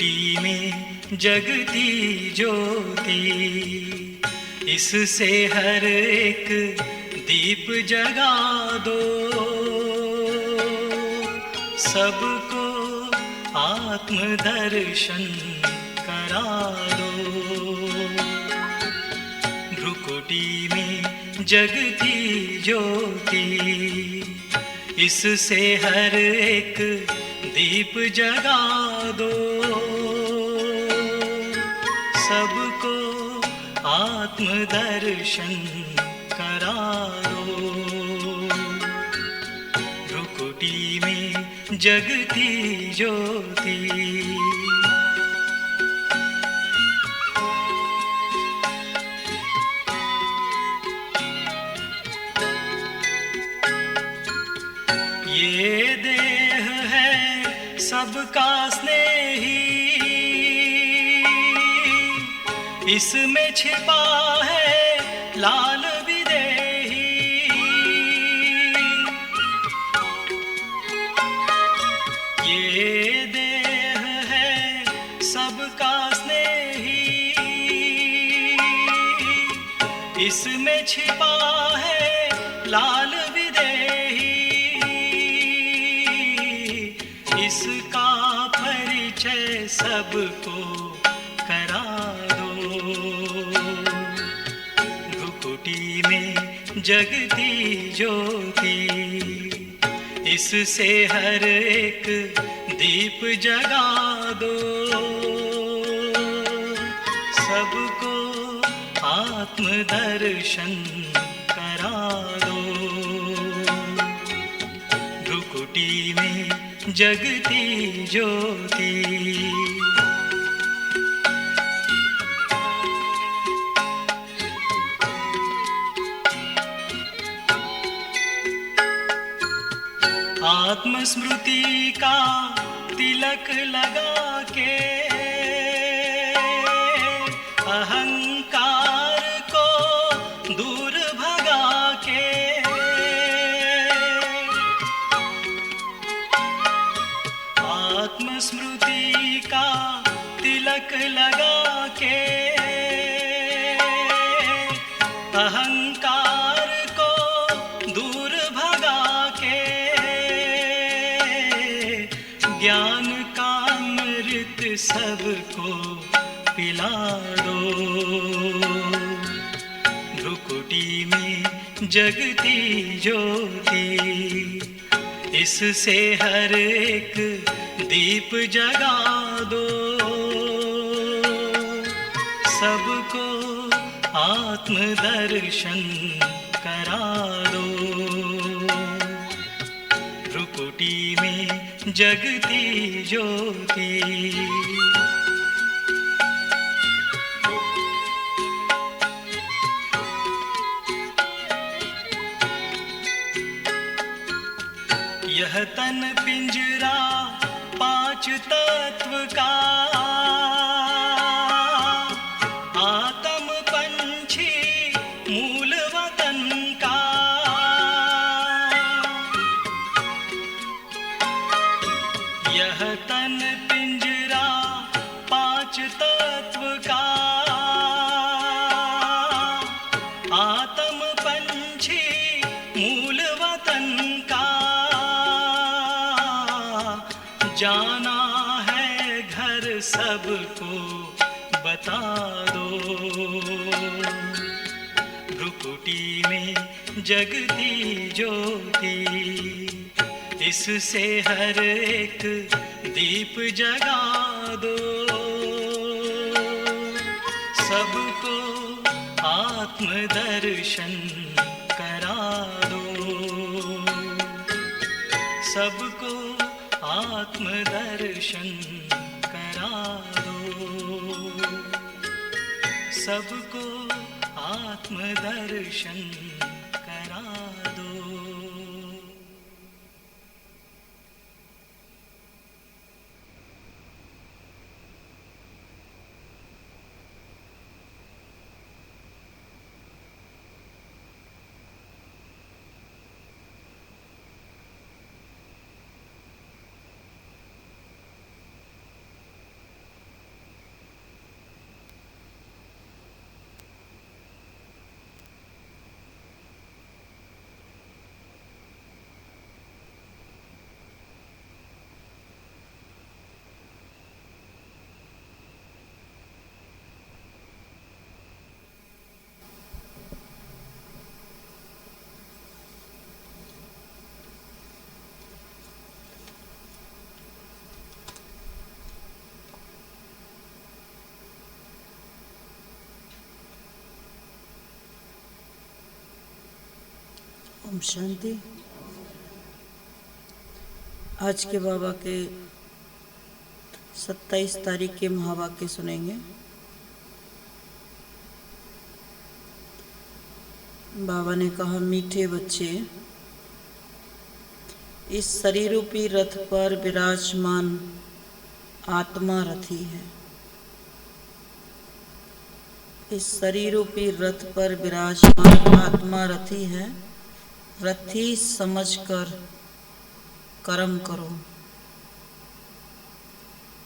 भ्रुकुटी में जगती ज्योति, इससे हर एक दीप जगा दो, सबको आत्म दर्शन करा दो। भ्रुकुटी में जगती ज्योति, इससे हर एक दीप जगा दो, सबको आत्म दर्शन करा दो। भ्रुकुटी में जगती ज्योति। ये देह है सबका स्नेही, इसमें छिपा है लाल विदेही। ये देह है सबका स्नेही, इसमें छिपा है लाल विदेही। इसका परिचय सबको करा दो। भ्रुकुटी में जगती ज्योति, इससे हर एक दीप जगा दो, सबको आत्म दर्शन करा दो। भ्रुकुटी में जगती ज्योति। आत्मस्मृति का तिलक लगा के, अहंकार को दूर भगा के, आत्मस्मृति का तिलक लगा के, अहंकार को दूर भगा के, ज्ञान का अमृत सबको पिला दो। भ्रुकुटी में जगती ज्योति, इससे हर एक दीप जगा दो, सबको आत्म दर्शन करा दो। भ्रुकुटी में जगती ज्योति। यह तन पिंजरा पांच तत्व का, आत्म पंछी मूल वतन का। यह तन पिंजरा पांच तत्व का, आत्म पंछी मूल वतन का। जाना है घर सबको बता दो। भ्रुकुटी में जगती ज्योति, इससे हर एक दीप जगा दो, सबको आत्म दर्शन करा दो, सबको आत्म दर्शन करा दो, सबको आत्म दर्शन करा दो। ओम शांति। आज के बाबा के 27 तारीख के महावाक्य सुनेंगे। बाबा ने कहा, मीठे बच्चे, इस शरीर रूपी रथ पर विराजमान आत्मा रथी है। इस शरीर रूपी रथ पर विराजमान आत्मा रथी है। रथी समझकर कर्म करो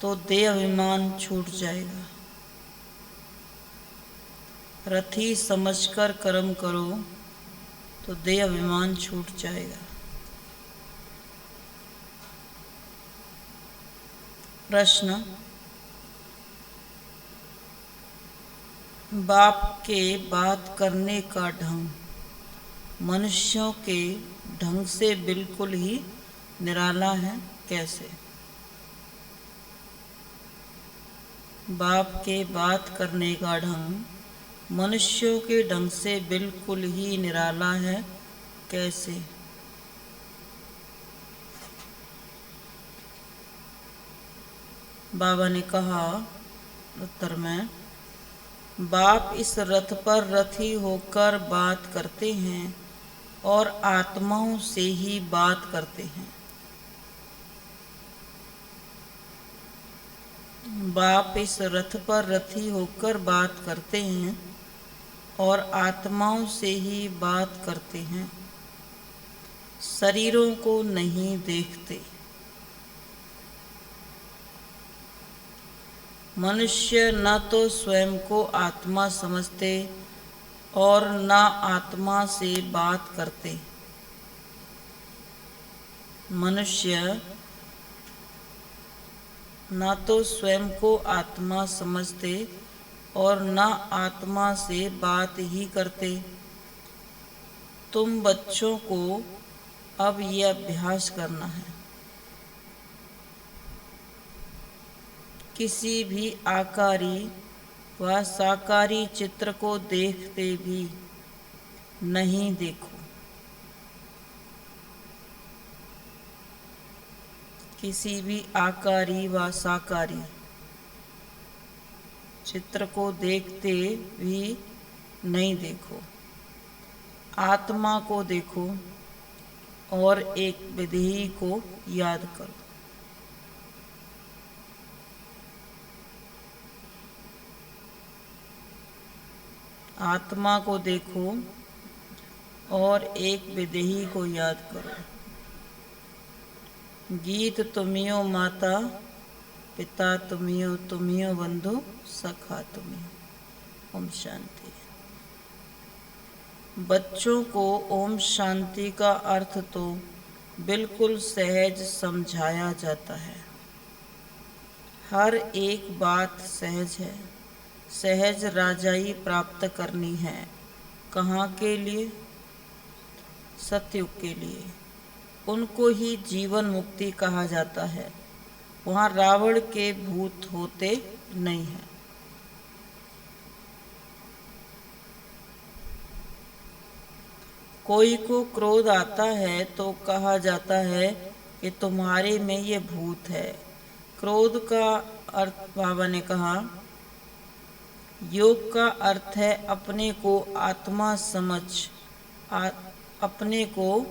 तो देह अभिमान छूट जाएगा। रथी समझकर कर्म करो तो देह अभिमान छूट जाएगा। प्रश्न, बाप के बात करने का ढंग मनुष्यों के ढंग से बिल्कुल ही निराला है, कैसे? बाप के बात करने का ढंग मनुष्यों के ढंग से बिल्कुल ही निराला है, कैसे? बाबा ने कहा उत्तर में, बाप इस रथ पर रथी होकर बात करते हैं और आत्माओं से ही बात करते हैं। बाप इस रथ पर रथी होकर बात करते हैं और आत्माओं से ही बात करते हैं। शरीरों को नहीं देखते। मनुष्य न तो स्वयं को आत्मा समझते और न आत्मा से बात करते। मनुष्य न तो स्वयं को आत्मा समझते और न आत्मा से बात ही करते। तुम बच्चों को अब यह अभ्यास करना है। किसी भी आकारी व साकारी चित्र को देखते भी नहीं देखो। किसी भी आकारी व साकारी चित्र को देखते भी नहीं देखो। आत्मा को देखो और एक विधि को याद करो। आत्मा को देखो और एक विदेही को याद करो। गीत तुमियो माता, पिता तुमियो, तुमियो बंधु, सखा तुमियो। ओम शांति। बच्चों को ओम शांति का अर्थ तो बिल्कुल सहज समझाया जाता है। हर एक बात सहज है। सहज राजाई प्राप्त करनी है। कहाँ के लिए? सतयुग के लिए। उनको ही जीवन मुक्ति कहा जाता है। वहाँ रावण के भूत होते नहीं हैं। कोई को क्रोध आता है तो कहा जाता है कि तुम्हारे में ये भूत है। क्रोध का अर्थ बाबा ने कहा, योग का अर्थ है अपने को आत्मा समझ। अपने को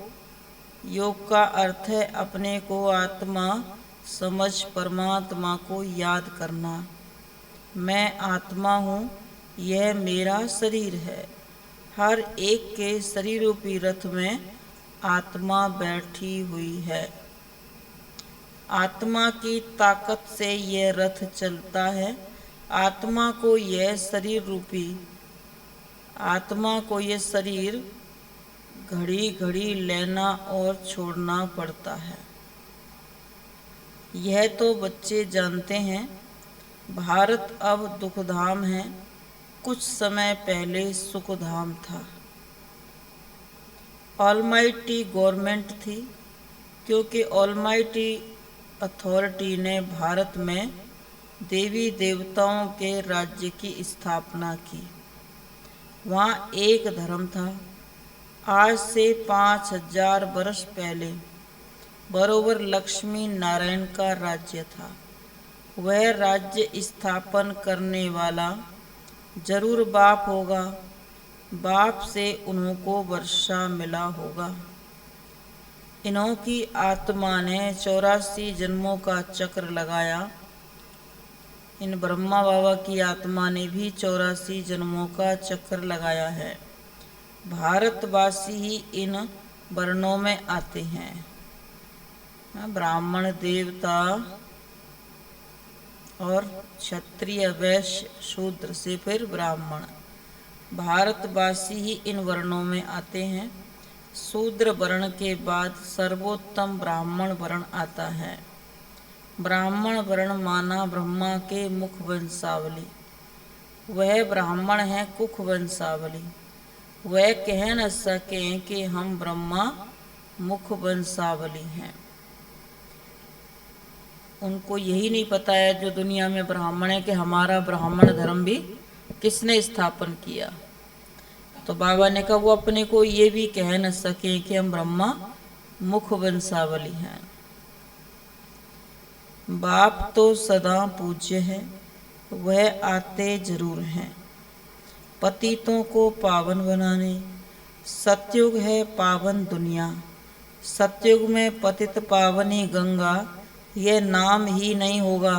योग का अर्थ है अपने को आत्मा समझ परमात्मा को याद करना। मैं आत्मा हूँ, यह मेरा शरीर है। हर एक के शरीर रूपी रथ में आत्मा बैठी हुई है। आत्मा की ताकत से यह रथ चलता है। आत्मा को यह शरीर घड़ी घड़ी लेना और छोड़ना पड़ता है। यह तो बच्चे जानते हैं। भारत अब दुखधाम है, कुछ समय पहले सुखधाम था। ऑलमाइटी गवर्नमेंट थी, क्योंकि ऑलमाइटी अथॉरिटी ने भारत में देवी देवताओं के राज्य की स्थापना की। वहाँ एक धर्म था। आज से 5000 वर्ष पहले बरोबर लक्ष्मी नारायण का राज्य था। वह राज्य स्थापन करने वाला जरूर बाप होगा। बाप से उन्हों को वर्षा मिला होगा। इन्हों की आत्मा ने 84 जन्मों का चक्र लगाया। इन ब्रह्मा बाबा की आत्मा ने भी 84 जन्मों का चक्र लगाया है। भारतवासी ही इन वर्णों में आते हैं। ब्राह्मण, देवता और क्षत्रिय, वैश्य, शूद्र से फिर ब्राह्मण। भारतवासी ही इन वर्णों में आते हैं। शूद्र वर्ण के बाद सर्वोत्तम ब्राह्मण वर्ण आता है। ब्राह्मण वर्ण माना ब्रह्मा के मुख वंशावली। वह ब्राह्मण है कुख वंशावली। वह कह न सकें कि हम ब्रह्मा मुख वंशावली हैं। उनको यही नहीं पता है जो दुनिया में ब्राह्मण है कि हमारा ब्राह्मण धर्म भी किसने स्थापन किया। तो बाबा ने कहा वो अपने को ये भी कह न सके कि हम ब्रह्मा मुख वंशावली हैं। बाप तो सदा पूज्य है, वह आते जरूर हैं पतितों को पावन बनाने। सतयुग है पावन दुनिया। सतयुग में पतित पावनी गंगा यह नाम ही नहीं होगा,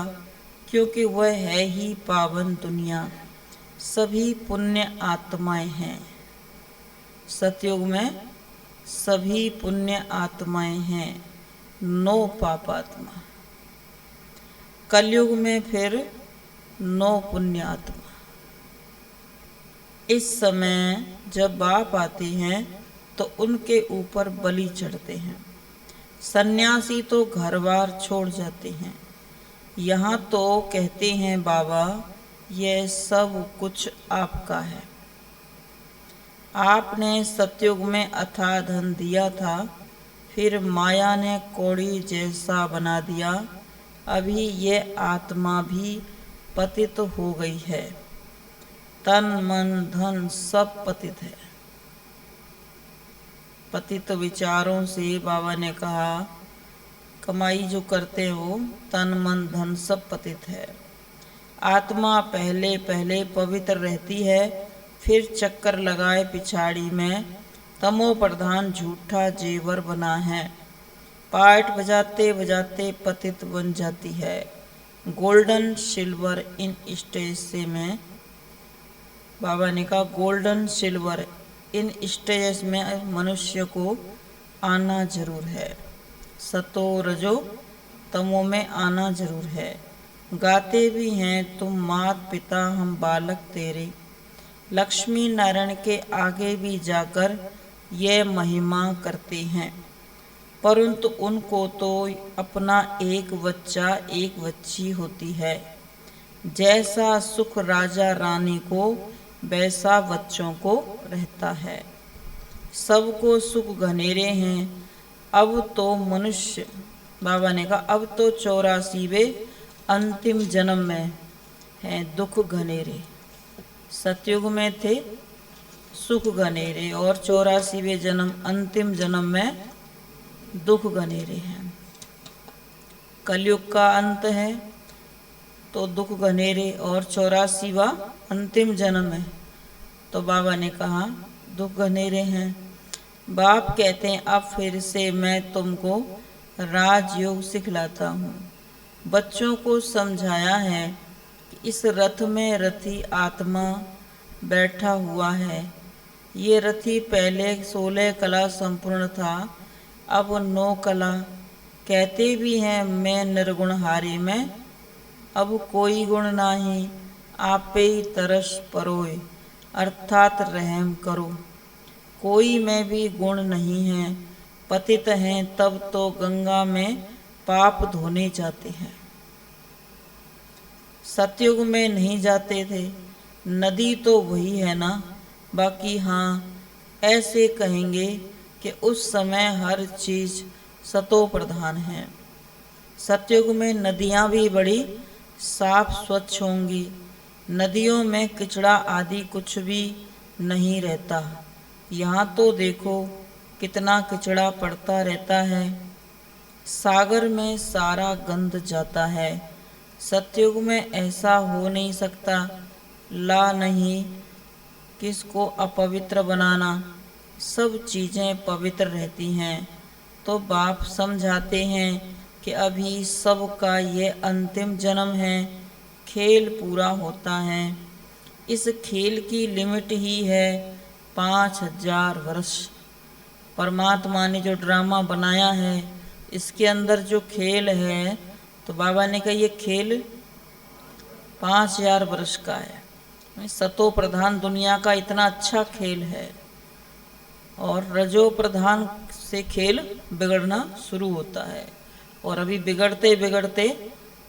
क्योंकि वह है ही पावन दुनिया। सभी पुण्य आत्माएं हैं। सतयुग में सभी पुण्य आत्माएं हैं, नो पापात्मा। कलयुग में फिर नो पुण्य आत्मा। इस समय जब बाप आते हैं तो उनके ऊपर बलि चढ़ते हैं। सन्यासी तो घर बार छोड़ जाते हैं। यहाँ तो कहते हैं बाबा यह सब कुछ आपका है। आपने सतयुग में अथाह धन दिया था, फिर माया ने कौड़ी जैसा बना दिया। अभी ये आत्मा भी पतित हो गई है। तन मन धन सब पतित है। पतित विचारों से बाबा ने कहा कमाई जो करते हो तन मन धन सब पतित है। आत्मा पहले पहले पवित्र रहती है, फिर चक्कर लगाए पिछाड़ी में तमो प्रधान झूठा जेवर बना है। पाठ बजाते बजाते पतित बन जाती है। गोल्डन सिल्वर इन स्टेज से में बाबा ने कहा गोल्डन सिल्वर इन स्टेज में मनुष्य को आना जरूर है। सतो रजो तमो में आना जरूर है। गाते भी हैं तुम मात पिता हम बालक तेरे। लक्ष्मी नारायण के आगे भी जाकर ये महिमा करते हैं, परंतु उनको तो अपना एक बच्चा एक बच्ची होती है। जैसा सुख राजा रानी को वैसा बच्चों को रहता है। सबको सुख घनेरे हैं। अब तो मनुष्य बाबा ने कहा अब तो 84वें अंतिम जन्म में हैं दुख घनेरे। सतयुग में थे सुख घनेरे और 84वें जन्म अंतिम जन्म में दुख घनेरे हैं। कलयुग का अंत है तो दुख घनेरे और 84वां अंतिम जन्म है तो बाबा ने कहा दुख घनेरे हैं। बाप कहते हैं अब फिर से मैं तुमको राजयोग सिखलाता हूँ। बच्चों को समझाया है कि इस रथ में रथी आत्मा बैठा हुआ है। ये रथी पहले 16 कला संपूर्ण था, अब 9 कला। कहते भी हैं मैं निर्गुणहारी में अब कोई गुण नाही। आपे ही तरस परोए अर्थात रहम करो। कोई में भी गुण नहीं है। पतित हैं तब तो गंगा में पाप धोने जाते हैं। सतयुग में नहीं जाते थे। नदी तो वही है ना। बाकी हाँ ऐसे कहेंगे कि उस समय हर चीज सतो प्रधान है। सतयुग में नदियाँ भी बड़ी साफ स्वच्छ होंगी। नदियों में कचड़ा आदि कुछ भी नहीं रहता। यहाँ तो देखो कितना कचरा पड़ता रहता है, सागर में सारा गंद जाता है। सतयुग में ऐसा हो नहीं सकता, ला नहीं किसको अपवित्र बनाना, सब चीजें पवित्र रहती हैं। तो बाप समझाते हैं कि अभी सबका ये अंतिम जन्म है, खेल पूरा होता है। इस खेल की लिमिट ही है 5000 वर्ष। परमात्मा ने जो ड्रामा बनाया है, इसके अंदर जो खेल है, तो बाबा ने कहा ये खेल 5000 वर्ष का है। सतो प्रधान दुनिया का इतना अच्छा खेल है, और रजो प्रधान से खेल बिगड़ना शुरू होता है, और अभी बिगड़ते बिगड़ते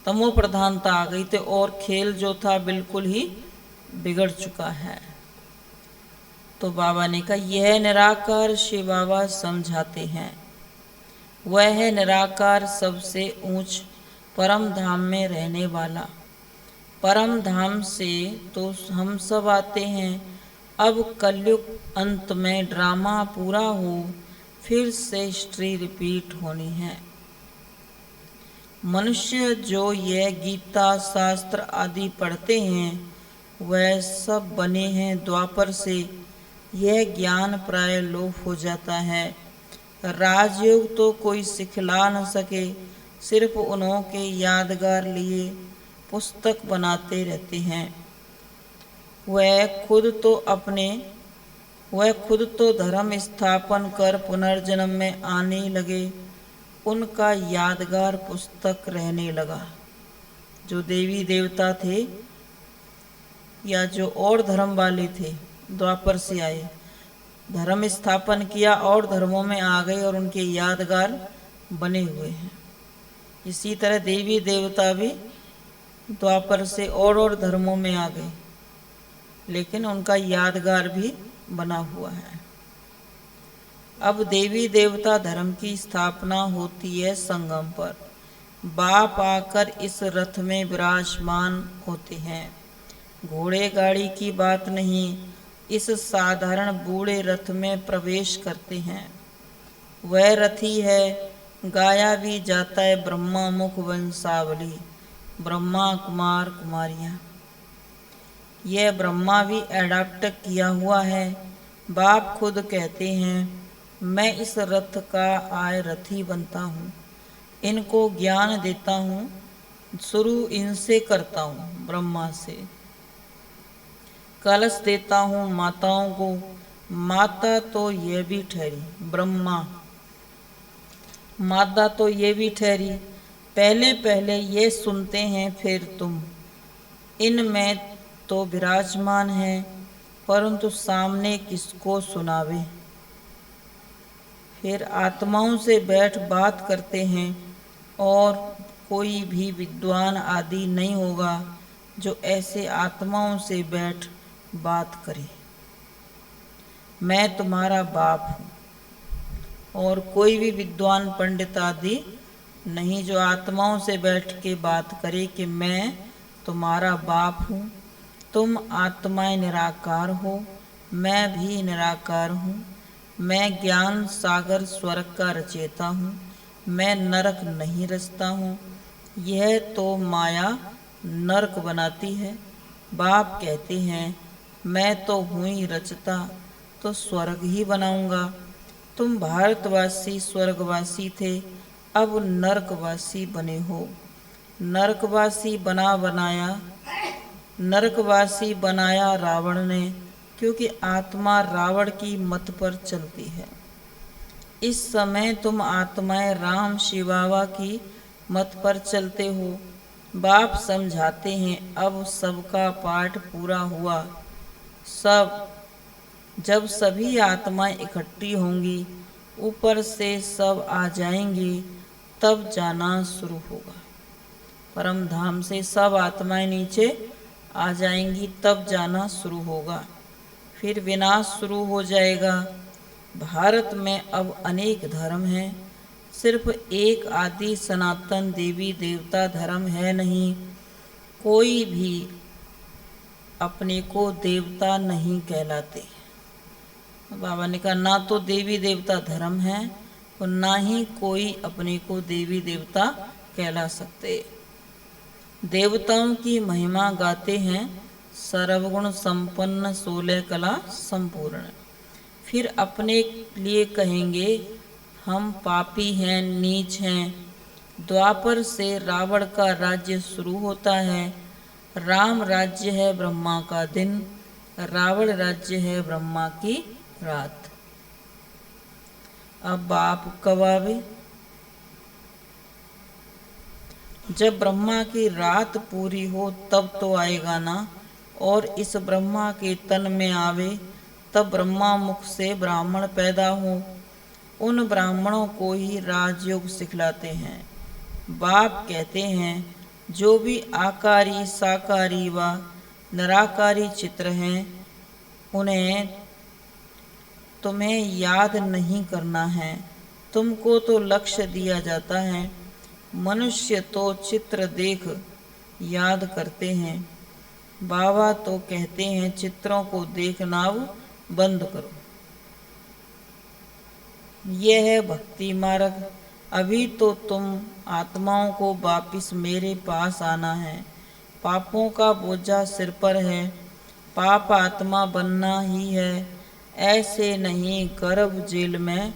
तमो प्रधानता आ गई थी, और खेल जो था बिल्कुल ही बिगड़ चुका है। तो बाबा ने कहा यह निराकार शिव बाबा समझाते हैं। वह है निराकार, सबसे ऊंच परम धाम में रहने वाला। परम धाम से तो हम सब आते हैं। अब कलयुग अंत में ड्रामा पूरा हो, फिर से हिस्ट्री रिपीट होनी है। मनुष्य जो यह गीता शास्त्र आदि पढ़ते हैं, वह सब बने हैं द्वापर से। यह ज्ञान प्राय लोप हो जाता है। राजयोग तो कोई सिखला न सके, सिर्फ उन्हों के यादगार लिए पुस्तक बनाते रहते हैं। वह खुद तो धर्म स्थापन कर पुनर्जन्म में आने लगे, उनका यादगार पुस्तक रहने लगा। जो देवी देवता थे या जो और धर्म वाले थे, द्वापर से आए, धर्म स्थापन किया और धर्मों में आ गए, और उनके यादगार बने हुए हैं। इसी तरह देवी देवता भी द्वापर से और धर्मों में आ गए, लेकिन उनका यादगार भी बना हुआ है। अब देवी देवता धर्म की स्थापना होती है संगम पर। बाप आकर इस रथ में विराजमान होते हैं। घोड़े गाड़ी की बात नहीं, इस साधारण बूढ़े रथ में प्रवेश करते हैं। वह रथी है, गाया भी जाता है ब्रह्मा मुख वंशावली, ब्रह्मा कुमार कुमारियाँ। यह ब्रह्मा भी एडाप्ट किया हुआ है। बाप खुद कहते हैं मैं इस रथ का आय रथी बनता हूँ, इनको ज्ञान देता हूँ, शुरू इनसे करता हूँ, ब्रह्मा से। कलश देता हूँ माताओं को, माता तो ये भी ठहरी ब्रह्मा, माता तो ये भी ठहरी। पहले पहले ये सुनते हैं फिर तुम, इनमें तो विराजमान है, परंतु सामने किसको सुनावे। फिर आत्माओं से बैठ बात करते हैं, और कोई भी विद्वान आदि नहीं होगा जो ऐसे आत्माओं से बैठ बात करे। मैं तुम्हारा बाप हूँ, और कोई भी विद्वान पंडित आदि नहीं जो आत्माओं से बैठ के बात करे कि मैं तुम्हारा बाप हूँ, तुम आत्माएं निराकार हो, मैं भी निराकार हूँ, मैं ज्ञान सागर स्वर्ग का रचयिता हूँ, मैं नरक नहीं रचता हूँ। यह तो माया नरक बनाती है। बाप कहते हैं मैं तो हूँ ही रचता, तो स्वर्ग ही बनाऊंगा। तुम भारतवासी स्वर्गवासी थे, अब नरकवासी बने हो। नरकवासी बनाया रावण ने, क्योंकि आत्मा रावण की मत पर चलती है। इस समय तुम आत्माएं राम शिव बाबा की मत पर चलते हो। बाप समझाते हैं अब सबका पाठ पूरा हुआ। जब सभी आत्माएं इकट्ठी होंगी, ऊपर से सब आ जाएंगी, तब जाना शुरू होगा। परम धाम से सब आत्माएं नीचे आ जाएंगी, तब जाना शुरू होगा। फिर विनाश शुरू हो जाएगा। भारत में अब अनेक धर्म हैं, सिर्फ एक आदि सनातन देवी देवता धर्म है नहीं। कोई भी अपने को देवता नहीं कहलाते। बाबा ने कहा ना तो देवी देवता धर्म है और ना ही कोई अपने को देवी देवता कहला सकते। देवताओं की महिमा गाते हैं, सर्वगुण संपन्न 16 कला संपूर्ण। फिर अपने लिए कहेंगे हम पापी हैं, नीच हैं। द्वापर से रावण का राज्य शुरू होता है। राम राज्य है ब्रह्मा का दिन, रावण राज्य है ब्रह्मा की रात। अब बाप कब आवे? जब ब्रह्मा की रात पूरी हो तब तो आएगा ना। और इस ब्रह्मा के तन में आवे तब ब्रह्मा मुख से ब्राह्मण पैदा हो। उन ब्राह्मणों को ही राजयोग सिखलाते हैं। बाप कहते हैं जो भी आकारी साकारी व निराकारी चित्र हैं उन्हें तुम्हें याद नहीं करना है। तुमको तो लक्ष्य दिया जाता है। मनुष्य तो चित्र देख याद करते हैं। बाबा तो कहते हैं चित्रों को देखना बंद करो। यह है भक्ति मार्ग। अभी तो तुम आत्माओं को वापिस मेरे पास आना है। पापों का बोझा सिर पर है, पाप आत्मा बनना ही है। ऐसे नहीं, गर्भ जेल में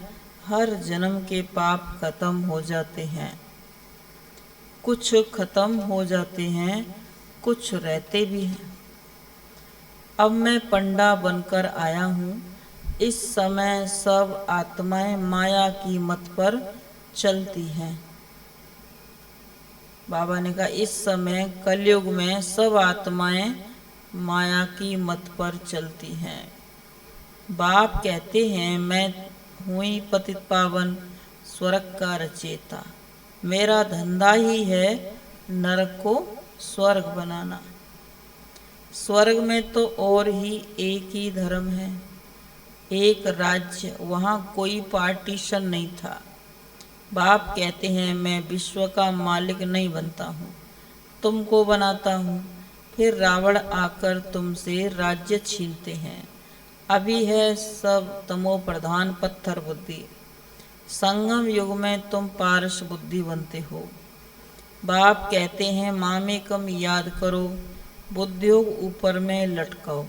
हर जन्म के पाप खत्म हो जाते हैं। कुछ खत्म हो जाते हैं, कुछ रहते भी हैं। अब मैं पंडा बनकर आया हूँ। इस समय सब आत्माएं माया की मत पर चलती हैं। बाबा ने कहा इस समय कलयुग में सब आत्माएं माया की मत पर चलती हैं। बाप कहते हैं मैं हुई पतित पावन स्वर्ग का रचयिता। मेरा धंधा ही है नरक को स्वर्ग बनाना। स्वर्ग में तो और ही एक ही धर्म है, एक राज्य, वहाँ कोई पार्टीशन नहीं था। बाप कहते हैं मैं विश्व का मालिक नहीं बनता हूँ, तुमको बनाता हूँ। फिर रावण आकर तुमसे राज्य छीनते हैं। अभी है सब तमो प्रधान पत्थर बुद्धि। संगम युग में तुम पारस बुद्धि बनते हो। बाप कहते हैं मामेकम याद करो, बुद्धियोग ऊपर में लटकाओ।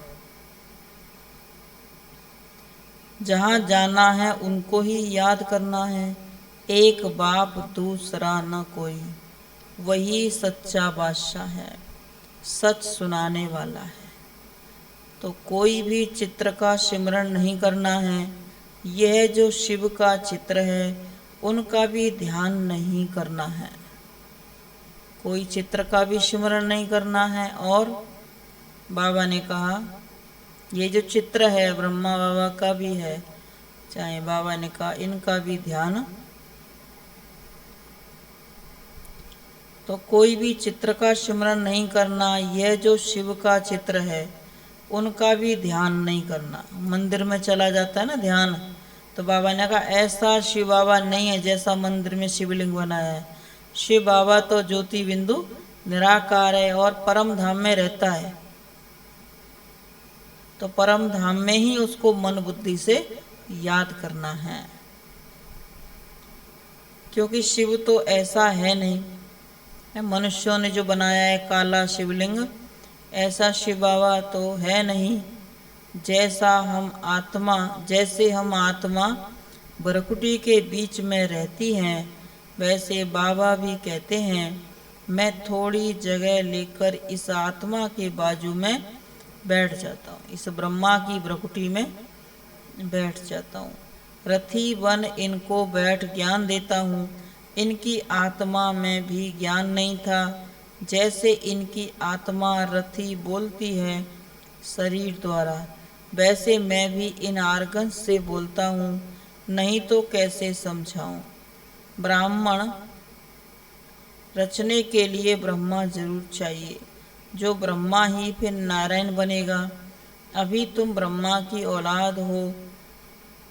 जहाँ जाना है उनको ही याद करना है। एक बाप दूसरा न कोई, वही सच्चा बादशाह है, सच सुनाने वाला है। तो कोई भी चित्र का सिमरण नहीं करना है। यह जो शिव का चित्र है उनका भी ध्यान नहीं करना है। कोई चित्र का भी सिमरण नहीं करना है। और बाबा ने कहा ये जो चित्र है ब्रह्मा बाबा का भी है, चाहे बाबा ने कहा इनका भी ध्यान। तो कोई भी चित्र का सिमरण नहीं करना। यह जो शिव का चित्र है उनका भी ध्यान नहीं करना। मंदिर में चला जाता है ना ध्यान, तो बाबा ने कहा ऐसा शिव बाबा नहीं है जैसा मंदिर में शिवलिंग बनाया है। शिव बाबा तो ज्योति बिंदु निराकार है और परम धाम में रहता है। तो परम धाम में ही उसको मन बुद्धि से याद करना है, क्योंकि शिव तो ऐसा है नहीं। मनुष्यों ने जो बनाया है काला शिवलिंग, ऐसा शिव बाबा तो है नहीं। जैसे हम आत्मा बरकुटी के बीच में रहती हैं, वैसे बाबा भी कहते हैं मैं थोड़ी जगह लेकर इस आत्मा के बाजू में बैठ जाता हूँ, इस ब्रह्मा की बरकुटी में बैठ जाता हूँ। रथी बन इनको बैठ ज्ञान देता हूँ। इनकी आत्मा में भी ज्ञान नहीं था। जैसे इनकी आत्मा रथी बोलती है शरीर द्वारा, वैसे मैं भी इन आर्गन से बोलता हूँ, नहीं तो कैसे समझाऊं। ब्राह्मण रचने के लिए ब्रह्मा जरूर चाहिए। जो ब्रह्मा ही फिर नारायण बनेगा। अभी तुम ब्रह्मा की औलाद हो,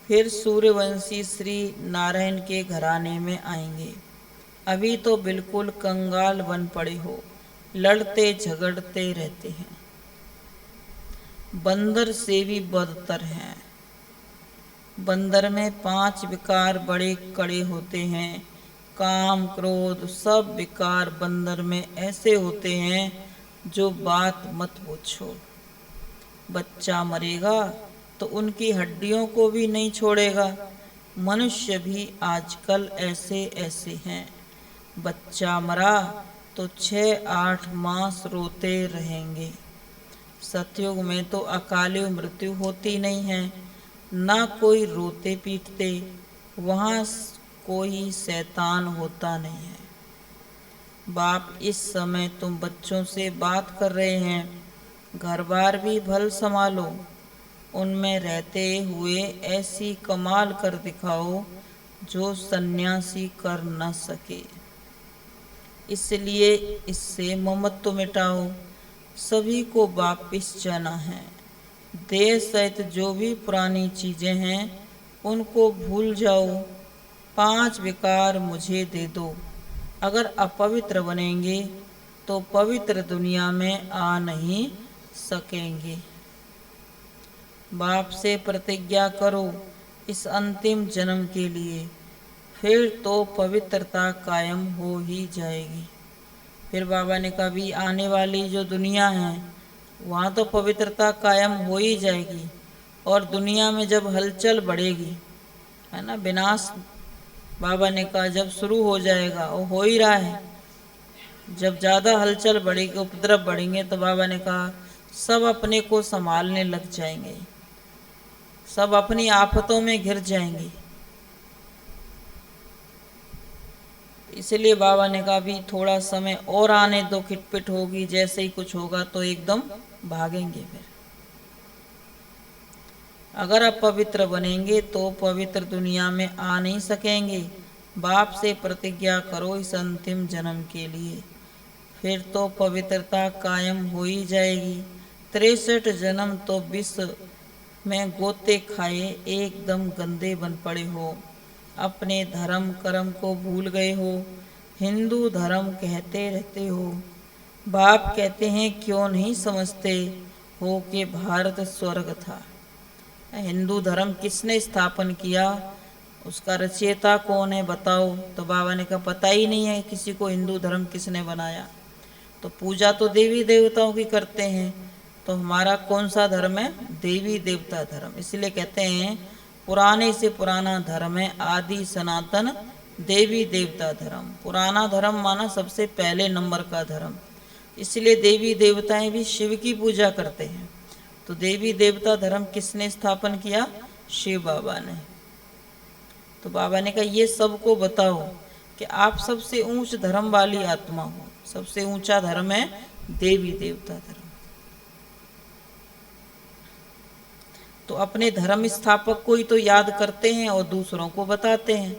फिर सूर्यवंशी श्री नारायण के घराने में आएंगे। अभी तो बिल्कुल कंगाल बन पड़े हो, लड़ते झगड़ते रहते हैं, बंदर से भी बदतर हैं। बंदर में 5 विकार बड़े कड़े होते हैं। काम क्रोध सब विकार बंदर में ऐसे होते हैं जो बात मत पूछो। बच्चा मरेगा तो उनकी हड्डियों को भी नहीं छोड़ेगा। मनुष्य भी आजकल ऐसे ऐसे हैं। बच्चा मरा तो 6-8 मास रोते रहेंगे। सतयुग में तो अकाली मृत्यु होती नहीं है, ना कोई रोते पीटते, वहाँ कोई शैतान होता नहीं है। बाप, इस समय तुम बच्चों से बात कर रहे हैं, घर बार भी भल संभालो, उनमें रहते हुए ऐसी कमाल कर दिखाओ जो सन्यासी कर न सके। इसलिए इससे ममत्व मिटाओ। सभी को वापिस जाना है। देह सहित जो भी पुरानी चीजें हैं उनको भूल जाओ। 5 विकार मुझे दे दो। अगर अपवित्र बनेंगे तो पवित्र दुनिया में आ नहीं सकेंगे। बाप से प्रतिज्ञा करो इस अंतिम जन्म के लिए, फिर तो पवित्रता कायम हो ही जाएगी। फिर बाबा ने कहा भी आने वाली जो दुनिया है वहाँ तो पवित्रता कायम हो ही जाएगी। और दुनिया में जब हलचल बढ़ेगी, है ना, विनाश बाबा ने कहा जब शुरू हो जाएगा, वो हो ही रहा है। जब ज़्यादा हलचल बढ़ेगी, उपद्रव बढ़ेंगे, तो बाबा ने कहा सब अपने को संभालने लग जाएंगे, सब अपनी आफतों में घिर जाएंगे। इसलिए बाबा ने कहा भी थोड़ा समय और आने दो, खिटपिट होगी, जैसे ही कुछ होगा तो एकदम भागेंगे। फिर अगर आप पवित्र बनेंगे तो पवित्र दुनिया में आ नहीं सकेंगे। बाप से प्रतिज्ञा करो इस अंतिम जन्म के लिए, फिर तो पवित्रता कायम हो ही जाएगी। 63 जन्म तो विश्व में गोते खाए एकदम गंदे बन पड़े हो, अपने धर्म कर्म को भूल गए हो, हिंदू धर्म कहते रहते हो। बाप कहते हैं क्यों नहीं समझते हो कि भारत स्वर्ग था। हिंदू धर्म किसने स्थापन किया, उसका रचयिता कौन है बताओ। तो बाबा ने कहा पता ही नहीं है किसी को हिंदू धर्म किसने बनाया। तो पूजा तो देवी देवताओं की करते हैं, तो हमारा कौन सा धर्म है, देवी देवता धर्म। इसलिए कहते हैं पुराने से पुराना धर्म है आदि सनातन देवी देवता धर्म। पुराना धर्म माना सबसे पहले नंबर का धर्म। इसलिए देवी देवताएं भी शिव की पूजा करते हैं। तो देवी देवता धर्म किसने स्थापन किया, शिव बाबा ने। तो बाबा ने कहा ये सबको बताओ कि आप सबसे ऊंच धर्म वाली आत्मा हो। सबसे ऊंचा धर्म है देवी देवता धर्म। तो अपने धर्म स्थापक को ही तो याद करते हैं और दूसरों को बताते हैं।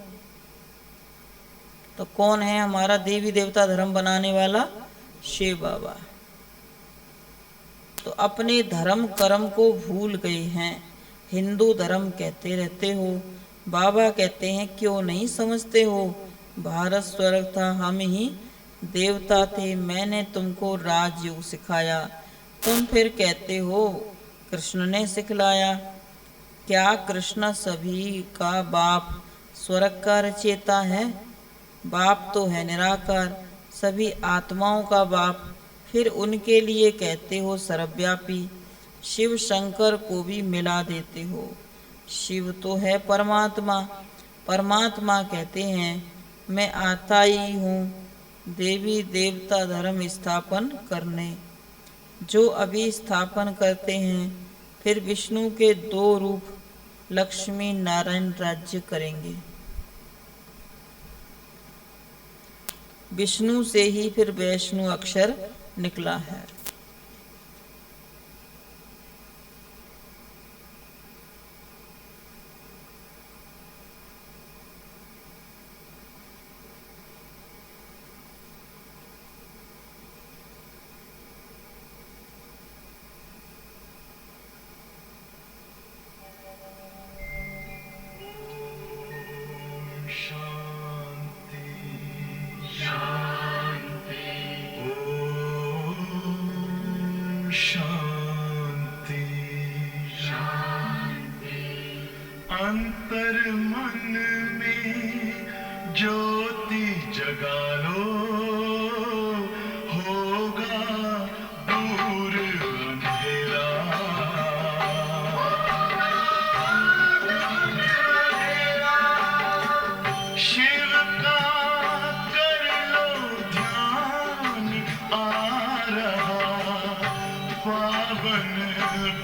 तो कौन है हमारा देवी देवता धर्म बनाने वाला, शिव बाबा। तो अपने धर्म कर्म को भूल गए हैं, हिंदू धर्म कहते रहते हो। बाबा कहते हैं क्यों नहीं समझते हो, भारत स्वर्ग था, हम ही देवता थे, मैंने तुमको राजयोग सिखाया, तुम फिर कहते हो कृष्ण ने सिखलाया। क्या कृष्ण सभी का बाप स्वर्ग का रचयिता है? बाप तो है निराकार, सभी आत्माओं का बाप, फिर उनके लिए कहते हो सर्वव्यापी। शिव शंकर को भी मिला देते हो। शिव तो है परमात्मा, परमात्मा कहते हैं मैं आता ही हूँ देवी देवता धर्म स्थापन करने। जो अभी स्थापन करते हैं फिर विष्णु के 2 रूप लक्ष्मी नारायण राज्य करेंगे। विष्णु से ही फिर वैष्णु अक्षर निकला है। शांति शांति। ओम अंतर मन में ज्योति जगा लो, होगा दूर अंधेरा। शिव का कर लो ध्यान, आ रहा पावन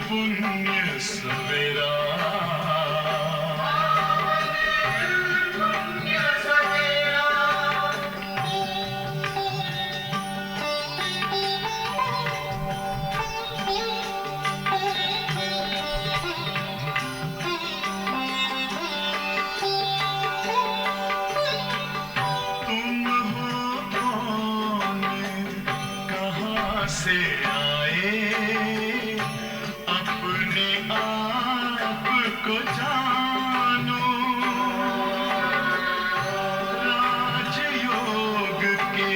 पुण्य सवेरा। तुम हो कौन, कहाँ से आए, अपने आप को जानो। राजयोग के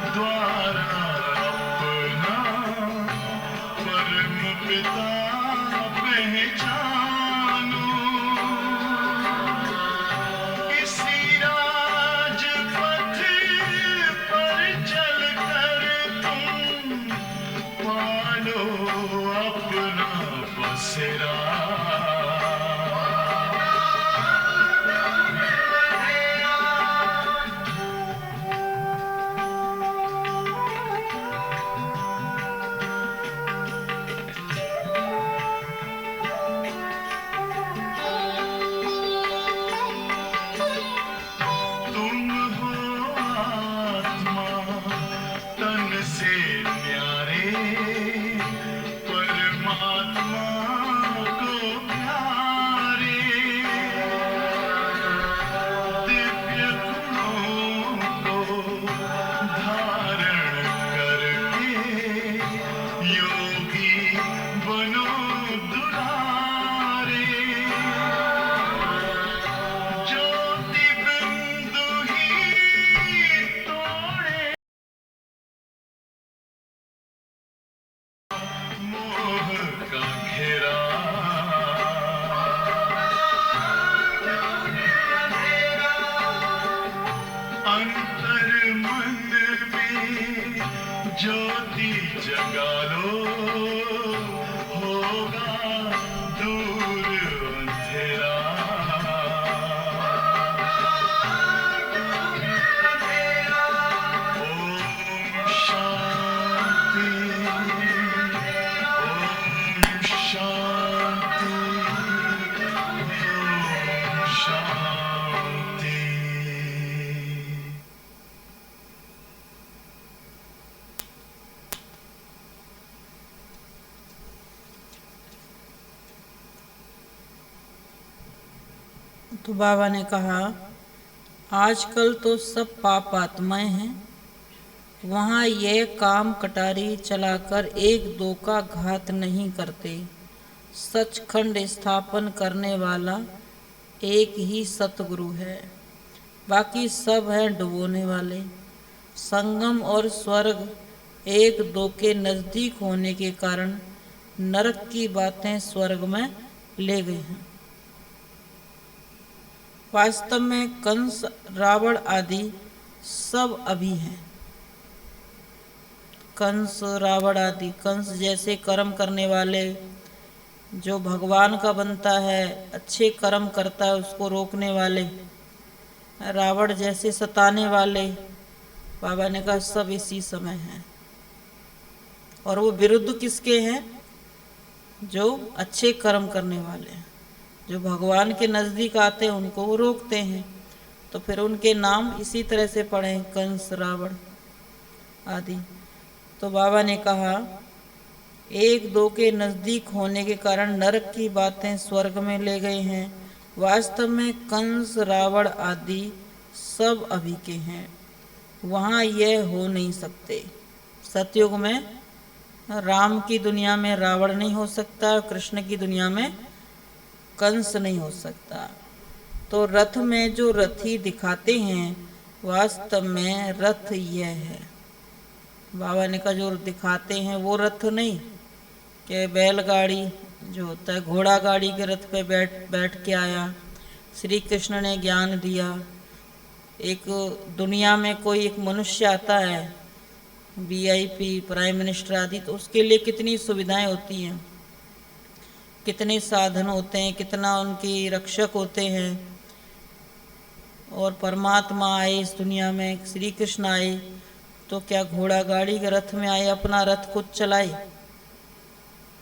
द्वारा अपना परम पिता पहचानो। इसी राजपथ पर चलकर तुम पालो अपना बसेरा। तुम हो आत्मा तन से न्यारे, परमात्मा को प्यारे। दिव्य गुणों को धारण करके योगी बनो दुलारे। ज्योति बिंदु ही तोड़े मोह का घेरा। अंतर मन में ज्योति जगा लो, होगा दूर अंधेरा। ओम शांति, ओम शांति, ओम शांति। तो बाबा ने कहा, आजकल तो सब पाप आत्माएं हैं, वहाँ यह काम कटारी चलाकर एक दो का घात नहीं करते। सचखंड स्थापन करने वाला एक ही सतगुरु है, बाकी सब हैं डुबोने वाले। संगम और स्वर्ग एक दो के नज़दीक होने के कारण नरक की बातें स्वर्ग में ले गए हैं। वास्तव में कंस, रावण आदि सब अभी हैं। कंस, रावण आदि, कंस जैसे कर्म करने वाले, जो भगवान का बनता है, अच्छे कर्म करता है, उसको रोकने वाले। रावण जैसे सताने वाले, बाबा ने कहा सब इसी समय हैं। और वो विरुद्ध किसके हैं? जो अच्छे कर्म करने वाले हैं, जो भगवान के नज़दीक आते हैं, उनको वो रोकते हैं। तो फिर उनके नाम इसी तरह से पढ़े, कंस, रावण आदि। तो बाबा ने कहा, एक दो के नज़दीक होने के कारण नरक की बातें स्वर्ग में ले गए हैं। वास्तव में कंस, रावण आदि सब अभी के हैं, वहाँ यह हो नहीं सकते। सतयुग में राम की दुनिया में रावण नहीं हो सकता, कृष्ण की दुनिया में कंस नहीं हो सकता। तो रथ में जो रथी दिखाते हैं, वास्तव में रथ यह है। बाबा ने कहा जो दिखाते हैं वो रथ नहीं कि बैलगाड़ी जो होता है घोड़ा गाड़ी के रथ पे बैठ बैठ के आया, श्री कृष्ण ने ज्ञान दिया। एक दुनिया में कोई एक मनुष्य आता है, वीआईपी, प्राइम मिनिस्टर आदि, तो उसके लिए कितनी सुविधाएं होती हैं, कितने साधन होते हैं, कितना उनके रक्षक होते हैं। और परमात्मा आए इस दुनिया में, श्री कृष्ण आए, तो क्या घोड़ा गाड़ी के रथ में आए, अपना रथ खुद चलाए?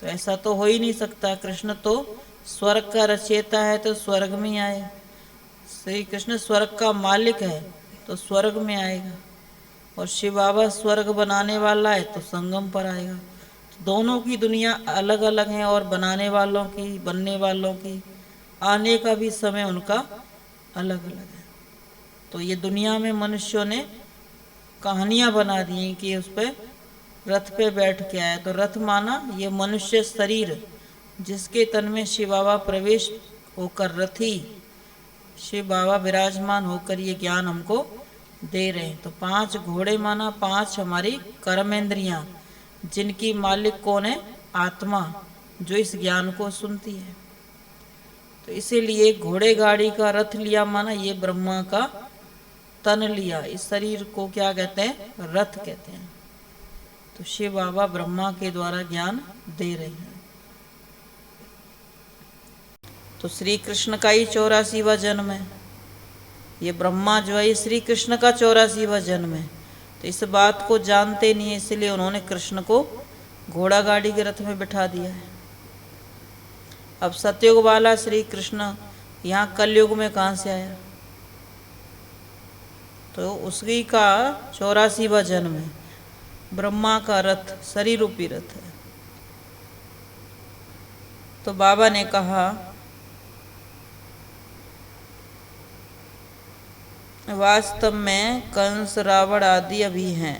तो ऐसा तो हो ही नहीं सकता। कृष्ण तो स्वर्ग का रचयिता है, तो स्वर्ग में आए। श्री कृष्ण स्वर्ग का मालिक है, तो स्वर्ग में आएगा। और शिव बाबा स्वर्ग बनाने वाला है, तो संगम पर आएगा। तो दोनों की दुनिया अलग अलग है, और बनाने वालों की, बनने वालों की, आने का भी समय उनका अलग अलग है। तो ये दुनिया में मनुष्यों ने कहानियां बना दी कि उस पर रथ पे बैठ के आया। तो रथ माना ये मनुष्य शरीर, जिसके तन में शिव बाबा प्रवेश होकर, रथी शिव बाबा विराजमान होकर ये ज्ञान हमको दे रहे हैं। तो 5 घोड़े माना 5 हमारी कर्मेंद्रियां, जिनकी मालिक कौन है? आत्मा, जो इस ज्ञान को सुनती है। तो इसीलिए घोड़े गाड़ी का रथ लिया माना ये ब्रह्मा का तन लिया। इस शरीर को क्या कहते हैं? रथ कहते हैं। तो शिव बाबा ब्रह्मा के द्वारा ज्ञान दे रहे हैं। तो श्री कृष्ण का ही 84वां जन्म है। ये ब्रह्मा जो है, ये श्री कृष्ण का 84वां जन्म है। तो इस बात को जानते नहीं है, इसलिए उन्होंने कृष्ण को घोड़ा गाड़ी के रथ में बिठा दिया है। अब सतयुग वाला श्री कृष्ण यहाँ कलयुग में कहाँ से आया? तो उसी का 84वां जन्म है। ब्रह्मा का रथ शरीर रूपी रथ है। तो बाबा ने कहा, वास्तव में कंस, रावण आदि अभी हैं,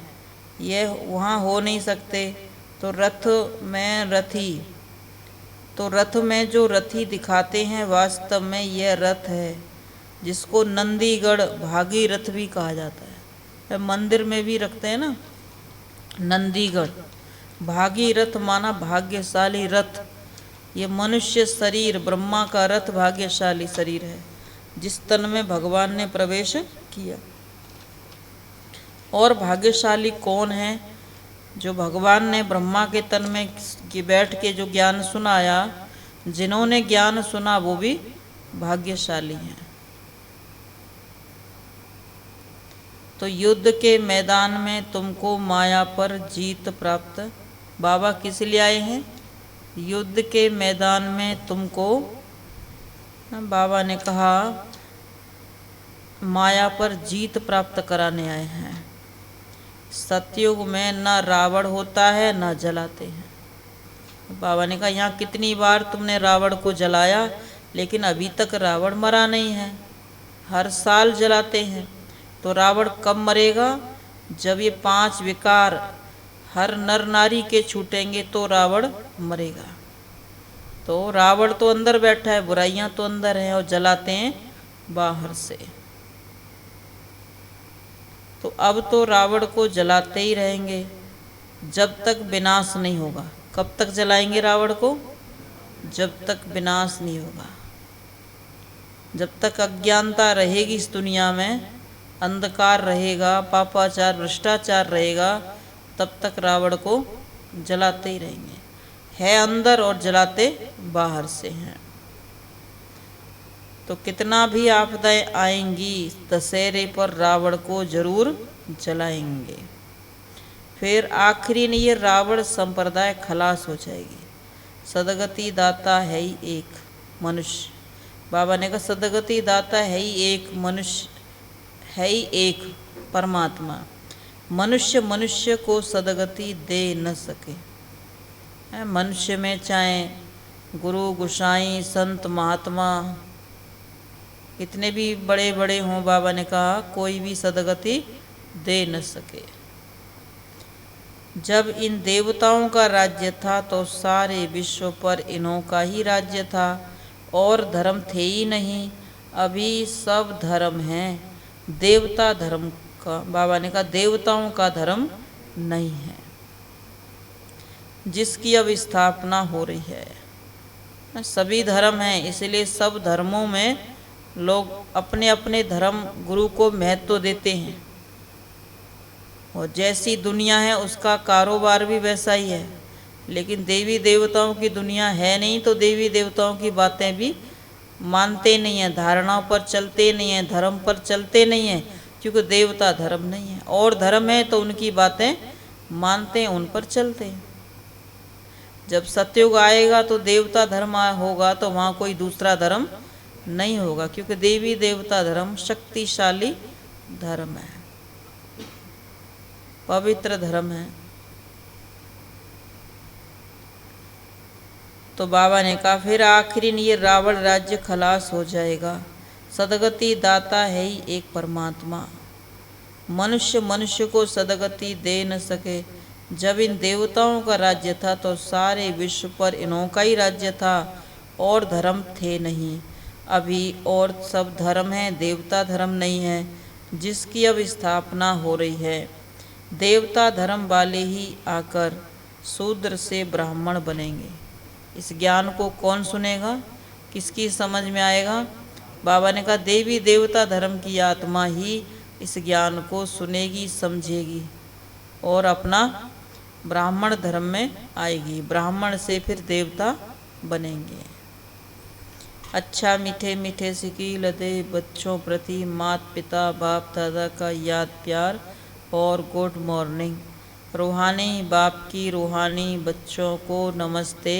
यह वहाँ हो नहीं सकते। तो रथ में रथी, तो रथ में जो रथी दिखाते हैं, वास्तव में यह रथ है, जिसको नंदीगढ़ भागीरथ भी कहा जाता है। मंदिर में भी रखते हैं ना, नंदीगढ़। भागीरथ माना भाग्यशाली रथ। ये मनुष्य शरीर, ब्रह्मा का रथ भाग्यशाली शरीर है, जिस तन में भगवान ने प्रवेश किया। और भाग्यशाली कौन है? जो भगवान ने ब्रह्मा के तन में बैठ के जो ज्ञान सुनाया, जिन्होंने ज्ञान सुना वो भी भाग्यशाली हैं। तो युद्ध के मैदान में तुमको माया पर जीत प्राप्त। बाबा किस लिए आए हैं? युद्ध के मैदान में तुमको, बाबा ने कहा, माया पर जीत प्राप्त कराने आए हैं। सतयुग में न रावण होता है, न जलाते हैं। बाबा ने कहा, यहाँ कितनी बार तुमने रावण को जलाया, लेकिन अभी तक रावण मरा नहीं है। हर साल जलाते हैं। तो रावण कब मरेगा? जब ये 5 विकार हर नर नारी के छूटेंगे, तो रावण मरेगा। तो रावण तो अंदर बैठा है, बुराइयां तो अंदर हैं, और जलाते हैं बाहर से। तो अब तो रावण को जलाते ही रहेंगे जब तक विनाश नहीं होगा। कब तक जलाएंगे रावण को? जब तक विनाश नहीं होगा। जब तक अज्ञानता रहेगी इस दुनिया में, अंधकार रहेगा, पापाचार, भ्रष्टाचार रहेगा, तब तक रावण को जलाते ही रहेंगे। है अंदर और जलाते बाहर से हैं। तो कितना भी आपदाएं आएंगी, दशहरे पर रावण को जरूर जलाएंगे। फिर आखिरी में ये रावण संप्रदाय खलास हो जाएगी। सदगति दाता है ही एक मनुष्य। बाबा ने कहा, सदगति दाता है ही एक मनुष्य, है ही एक परमात्मा। मनुष्य मनुष्य को सदगति दे न सके। मनुष्य में चाहे गुरु, गोसाई, संत, महात्मा कितने भी बड़े बड़े हों, बाबा ने कहा कोई भी सदगति दे न सके। जब इन देवताओं का राज्य था तो सारे विश्व पर इन्हों का ही राज्य था, और धर्म थे ही नहीं। अभी सब धर्म हैं, देवता धर्म का, बाबा ने कहा देवताओं का धर्म नहीं है, जिसकी अब स्थापना हो रही है। सभी धर्म हैं, इसलिए सब धर्मों में लोग अपने अपने धर्म गुरु को महत्व देते हैं। और जैसी दुनिया है उसका कारोबार भी वैसा ही है। लेकिन देवी देवताओं की दुनिया है नहीं, तो देवी देवताओं की बातें भी मानते नहीं हैं, धारणाओं पर चलते नहीं हैं, धर्म पर चलते नहीं हैं, क्योंकि देवता धर्म नहीं है। और धर्म है तो उनकी बातें मानते हैं, उन पर चलते हैं। जब सतयुग आएगा तो देवता धर्म होगा, तो वहाँ कोई दूसरा धर्म नहीं होगा, क्योंकि देवी देवता धर्म शक्तिशाली धर्म है, पवित्र धर्म है। तो बाबा ने कहा फिर आखिरी ये रावण राज्य खलास हो जाएगा। सदगति दाता है ही एक परमात्मा। मनुष्य मनुष्य को सदगति दे न सके। जब इन देवताओं का राज्य था तो सारे विश्व पर इन्हों का ही राज्य था, और धर्म थे नहीं। अभी और सब धर्म है, देवता धर्म नहीं है, जिसकी अब स्थापना हो रही है। देवता धर्म वाले ही आकर शूद्र से ब्राह्मण बनेंगे। इस ज्ञान को कौन सुनेगा, किसकी समझ में आएगा? बाबा ने कहा देवी देवता धर्म की आत्मा ही इस ज्ञान को सुनेगी, समझेगी और अपना ब्राह्मण धर्म में आएगी। ब्राह्मण से फिर देवता बनेंगे। अच्छा मीठे मीठे सिकील दे बच्चों प्रति माता पिता बाप दादा का याद प्यार और गुड मॉर्निंग। रूहानी बाप की रूहानी बच्चों को नमस्ते।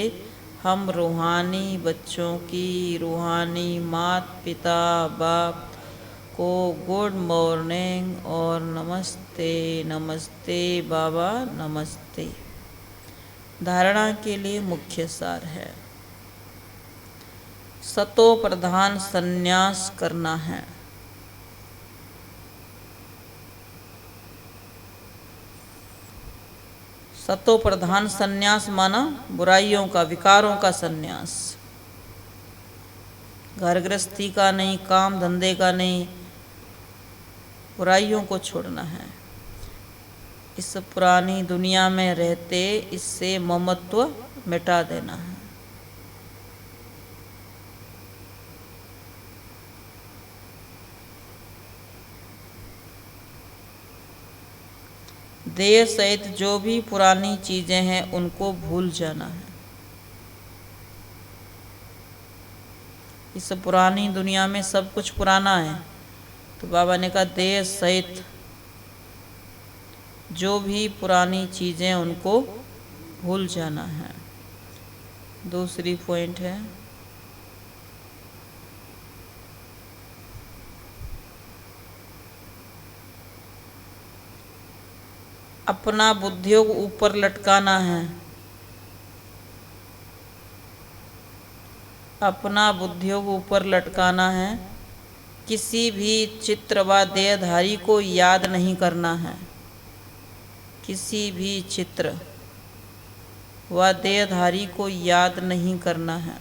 हम रूहानी बच्चों की रूहानी माता पिता बाप को गुड मॉर्निंग और नमस्ते। नमस्ते बाबा नमस्ते। धारणा के लिए मुख्य सार है, सतो प्रधान संन्यास करना है। सतो प्रधान संन्यास माना बुराइयों का, विकारों का संन्यास। घर गृहस्थी का नहीं, काम धंधे का नहीं, बुराइयों को छोड़ना है। इस पुरानी दुनिया में रहते इससे ममत्व मिटा देना है। देह सहित जो भी पुरानी चीजें हैं उनको भूल जाना है। इस पुरानी दुनिया में सब कुछ पुराना है, तो बाबा ने कहा देह सहित जो भी पुरानी चीजें उनको भूल जाना है। दूसरी पॉइंट है अपना बुद्धियों को ऊपर लटकाना है। अपना बुद्धियों को ऊपर लटकाना है। किसी भी चित्र व देहधारी को याद नहीं करना है। किसी भी चित्र व देहधारी को याद नहीं करना है।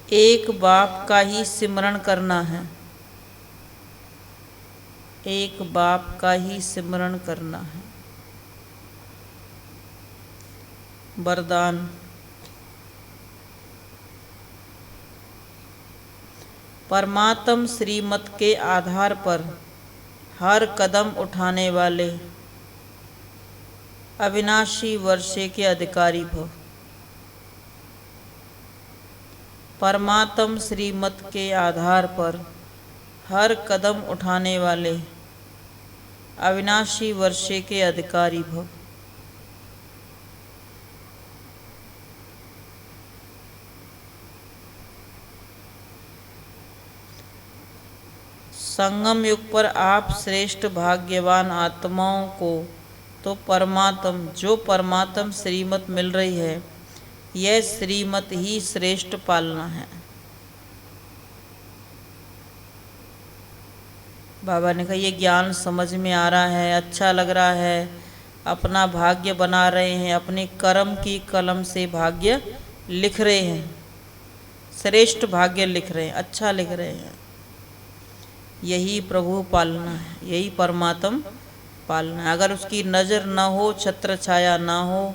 एक बाप का ही सिमरण करना है। एक बाप का ही सिमरण करना है। वरदान। परमात्म श्रीमत के आधार पर हर कदम उठाने वाले अविनाशी वर्षे के अधिकारी भव। परमात्म श्रीमत के आधार पर हर कदम उठाने वाले अविनाशी वर्षे के अधिकारी भव। संगम युग पर आप श्रेष्ठ भाग्यवान आत्माओं को तो परमात्म जो परमात्म श्रीमत मिल रही है, यह श्रीमत ही श्रेष्ठ पालना है। बाबा ने कहा ये ज्ञान समझ में आ रहा है, अच्छा लग रहा है, अपना भाग्य बना रहे हैं, अपने कर्म की कलम से भाग्य लिख रहे हैं, श्रेष्ठ भाग्य लिख रहे हैं, अच्छा लिख रहे हैं। यही प्रभु पालना है, यही परमात्म पालना है। अगर उसकी नज़र ना हो, छत्र छाया ना हो,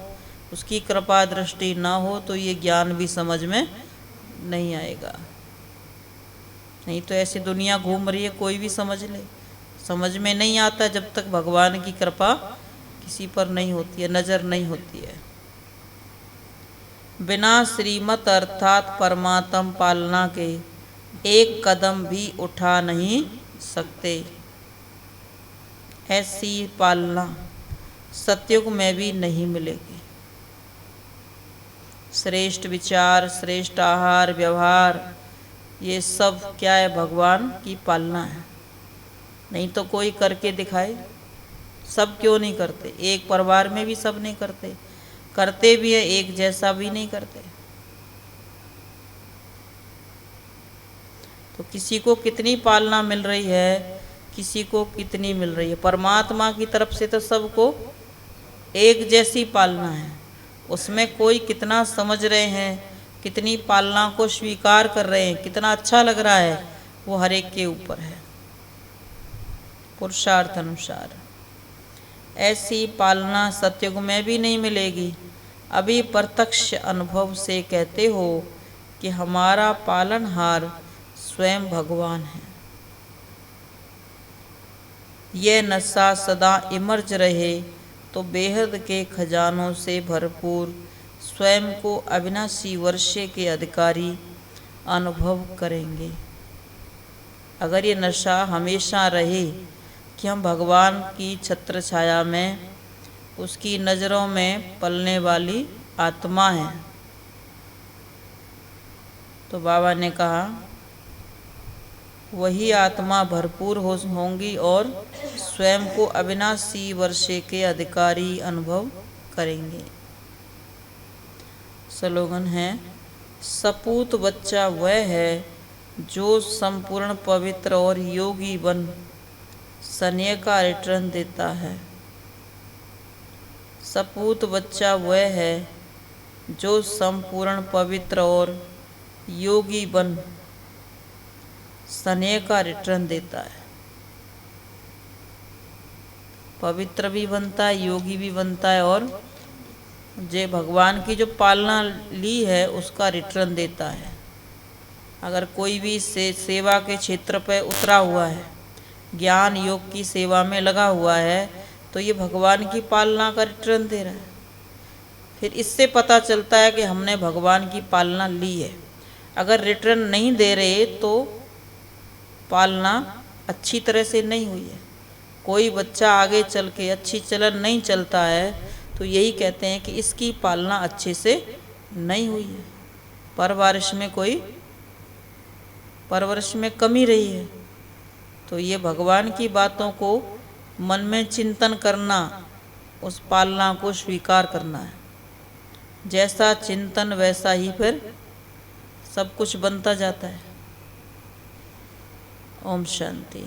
उसकी कृपा दृष्टि ना हो, तो ये ज्ञान भी समझ में नहीं आएगा। नहीं तो ऐसी दुनिया घूम रही है, कोई भी समझ ले, समझ में नहीं आता जब तक भगवान की कृपा किसी पर नहीं होती है, नज़र नहीं होती है। बिना श्रीमत अर्थात परमात्म पालना के एक कदम भी उठा नहीं सकते। ऐसी पालना सतयुग में भी नहीं मिलेगी। श्रेष्ठ विचार, श्रेष्ठ आहार व्यवहार, ये सब क्या है? भगवान की पालना है। नहीं तो कोई करके दिखाए। सब क्यों नहीं करते? एक परिवार में भी सब नहीं करते, करते भी है एक जैसा भी नहीं करते। तो किसी को कितनी पालना मिल रही है, किसी को कितनी मिल रही है। परमात्मा की तरफ से तो सबको एक जैसी पालना है। उसमें कोई कितना समझ रहे हैं, कितनी पालना को स्वीकार कर रहे हैं, कितना अच्छा लग रहा है, वो हर एक के ऊपर है, पुरुषार्थ अनुसार। ऐसी पालना सतयुग में भी नहीं मिलेगी। अभी प्रत्यक्ष अनुभव से कहते हो कि हमारा पालनहार स्वयं भगवान है। यह नशा सदा इमर्ज रहे तो बेहद के खजानों से भरपूर स्वयं को अविनाशी वर्षे के अधिकारी अनुभव करेंगे। अगर ये नशा हमेशा रहे कि हम भगवान की छत्र छाया में, उसकी नज़रों में पलने वाली आत्मा है, तो बाबा ने कहा वही आत्मा भरपूर होंगी और स्वयं को अविनाशी वर्षे के अधिकारी अनुभव करेंगे। स्लोगन है, सपूत बच्चा वह है जो संपूर्ण पवित्र और योगी बन स्नेह का रिटर्न देता है। सपूत बच्चा वह है जो संपूर्ण पवित्र और योगी बन स्नेह का रिटर्न देता है। पवित्र भी बनता है, योगी भी बनता है, और जे भगवान की जो पालना ली है उसका रिटर्न देता है। अगर कोई भी सेवा के क्षेत्र पर उतरा हुआ है, ज्ञान योग की सेवा में लगा हुआ है, तो ये भगवान की पालना का रिटर्न दे रहा है। फिर इससे पता चलता है कि हमने भगवान की पालना ली है। अगर रिटर्न नहीं दे रहे तो पालना अच्छी तरह से नहीं हुई है। कोई बच्चा आगे चल के अच्छी चलन नहीं चलता है तो यही कहते हैं कि इसकी पालना अच्छे से नहीं हुई है, परवरिश में कमी रही है। तो ये भगवान की बातों को मन में चिंतन करना, उस पालना को स्वीकार करना है। जैसा चिंतन वैसा ही फिर सब कुछ बनता जाता है। ओम शांति।